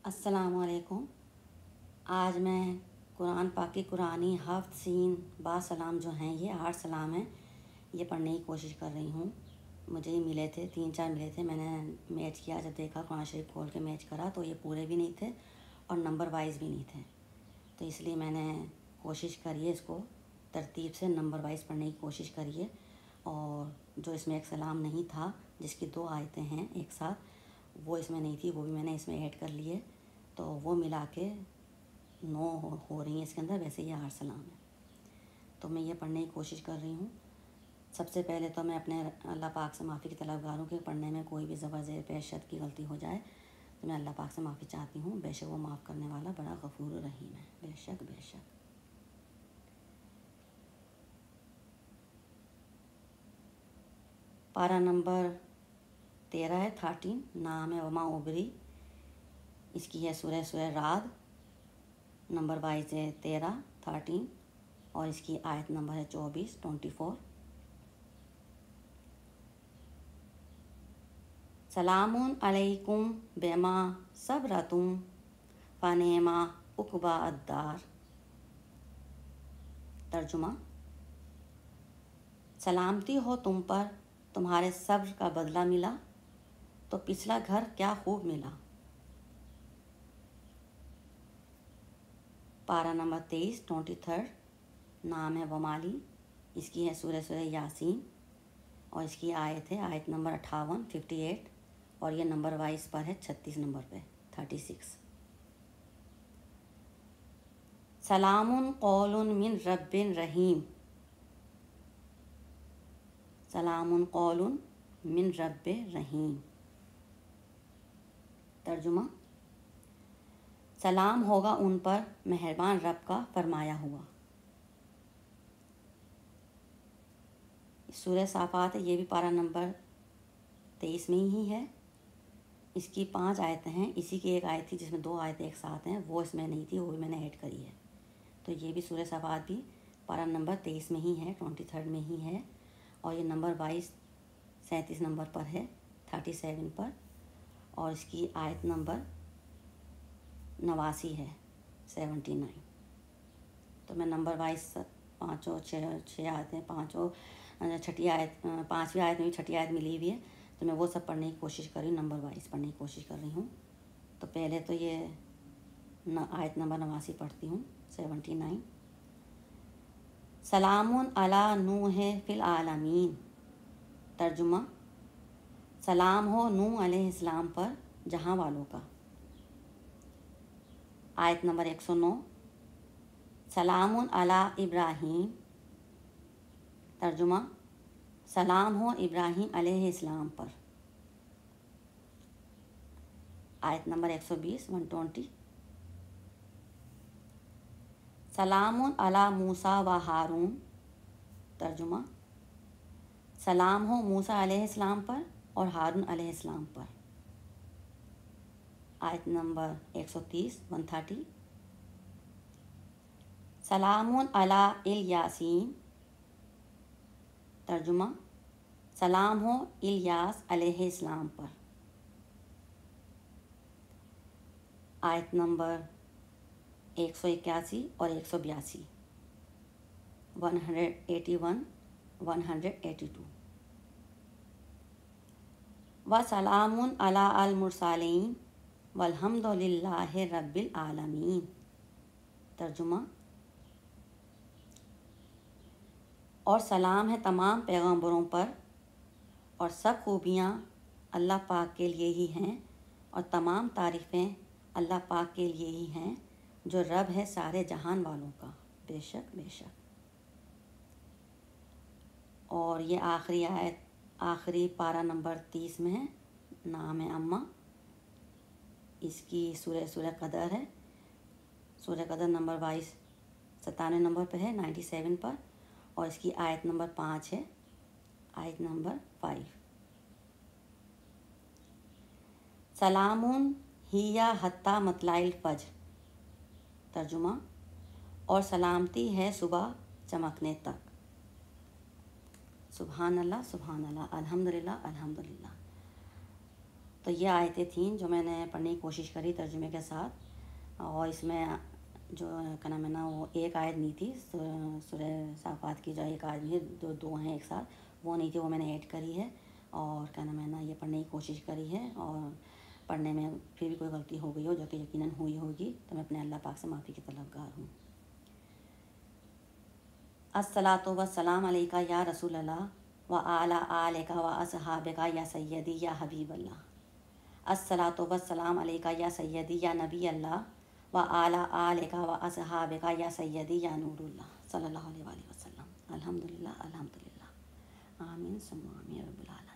السلام علیکم۔ آج میں قرآن پاک کی قرآنی ہفت سین با سلام جو ہیں، یہ 8 سلام ہیں، یہ پڑھنے کی کوشش کر رہی ہوں۔ مجھے یہ ملے تھے 3-4 ملے تھے، میں نے میچ کیا، جب دیکھا قرآن شریف کھول کے میچ کرا تو یہ پورے بھی نہیں تھے اور نمبر وائز بھی نہیں تھے، تو اس لیے میں نے کوشش کری ہے اس کو ترتیب سے نمبر وائز پڑھنے کی کوشش کری ہے۔ اور جو اس میں ایک سلام نہیں تھا، جس کی 2 آیتیں ہیں ایک ساتھ، وہ اس میں نہیں تھی، وہ بھی میں نے اس میں ایڈ کر لیے، تو وہ ملا کے 9 ہو رہی ہیں اس کے اندر۔ ویسے یہ 8 سلام ہیں، تو میں یہ پڑھنے کی کوشش کر رہی ہوں۔ سب سے پہلے تو میں اپنے اللہ پاک سے معافی کی طلبگار ہوں کہ پڑھنے میں کوئی بھی زبر زیر پیش شد کی غلطی ہو جائے تو میں اللہ پاک سے معافی چاہتی ہوں۔ بے شک وہ معاف کرنے والا بڑا غفور و رحیم ہے، بے شک بے شک۔ پارہ نمبر 13 ہے، 13، نام ہے وما ابری، اس کی ہے سورہ رعد، نمبر وائز ہے 13 اور اس کی آیت نمبر ہے 24۔ سلام علیکم بما صبرتم فنعم عقبی الدار۔ ترجمہ: سلامتی ہو تم پر، تمہارے صبر کا بدلہ ملا تو پچھلا گھر کیا خوب ملا۔ پارہ نمبر 23، نام ہے ومالی، اس کی ہے سورہ یاسین اور اس کی آیت ہے آیت نمبر 58 اور یہ نمبر وائز پر ہے 36 نمبر پہ 36۔ سلام قول من رب رحیم، سلام قول من رب رحیم۔ ترجمہ: سلام ہوگا ان پر مہربان رب کا فرمایا ہوا۔ سورہ صافات ہے، یہ بھی پارہ نمبر 23 میں ہی ہے، اس کی 5 آیتیں ہیں، اسی کی ایک آیت تھی جس میں 2 آیتیں ایک ساتھ ہیں، وہ اس میں نہیں تھی، وہ بھی میں نے ایڈ کری ہے، تو یہ بھی سورہ صافات بھی پارہ نمبر 23 میں ہی ہے، 23 میں ہی ہے، اور یہ نمبر وائز 37 نمبر پر ہے، 37 پر، اور اس کی آیت نمبر 89 ہے، 79۔ تو میں نمبر وائز 6 آیتیں، 5ویں آیت میں بھی 6ٹھی آیت ملی ہوئی ہے، تو میں وہ سب پڑھنے کی کوشش کر رہی ہوں، نمبر وائز پڑھنے کی کوشش کر رہی ہوں۔ تو پہلے تو یہ آیت نمبر 89 پڑھتی ہوں، 79۔ سلام علی نوح فی العالمین۔ ترجمہ: سلام ہو نوح علیہ السلام پر جہاں والوں کا۔ آیت نمبر 109۔ سلام علی ابراہیم۔ ترجمہ: سلام ہو ابراہیم علیہ السلام پر۔ آیت نمبر 120۔ سلام علی موسیٰ و ہارون۔ ترجمہ: سلام ہو موسیٰ علیہ السلام پر اور ہارون علیہ السلام پر۔ آیت نمبر 130۔ سلام علی الیاسین۔ ترجمہ: سلام ہو الیاس علیہ السلام پر۔ آیت نمبر 181 اور 182، 181، 182۔ وسلام علی المرسلین والحمد للہ رب العالمین۔ ترجمہ: اور سلام ہے تمام پیغمبروں پر اور سب خوبیاں اللہ پاک کے لیے ہی ہیں، اور تمام تعریفیں اللہ پاک کے لیے ہی ہیں جو رب ہے سارے جہان والوں کا، بے شک بے شک۔ اور یہ آخری آیت آخری پارہ نمبر 30 میں ہے، نام ہے اماں، اس کی سورہ قدر ہے، سورہ قدر نمبر وائز 97 نمبر پہ ہے، 97 پر، اور اس کی آیت نمبر 5 ہے، آیت نمبر 5۔ سلام ہی حتی مطلع الفجر۔ ترجمہ: اور سلامتی ہے صبح چمکنے تک۔ سبحان اللہ، سبحان اللہ، الحمدللہ، الحمدللہ۔ تو یہ آیتیں تھیں جو میں نے پڑھنے کی کوشش کری ترجمے کے ساتھ، اور اس میں جو کیا نام ہے نا وہ ایک آیت نہیں تھی، سورہ صافات کی جو ایک آیت نہیں ہے، دو ہیں ایک ساتھ، وہ نہیں تھی، وہ میں نے ایڈ کری ہے اور کیا نام ہے نا یہ پڑھنے کی کوشش کری ہے، اور پڑھنے میں پھر بھی کوئی غلطی ہو گئی ہو جو کہ یقیناً ہوئی ہوگی تو میں اپنے اللہ پاک سے معافی کی طلبگار ہوں۔ الصلاۃ والسلام علیکہ یا رسول اللہ و اعلیٰ آلکہ و اصحابکہ یا سیدی یا حبیب اللہ۔ الصلاۃ والسلام علیکہ یا سیدی یا نبی اللہ و اعلیٰ آلکہ و اصحابکہ یا سیدی یا نور اللہ صلی اللہ علیہ وآلہ وسلم۔ الحمدللہ الحمدللہ، آمین ثم آمین رب العالمین۔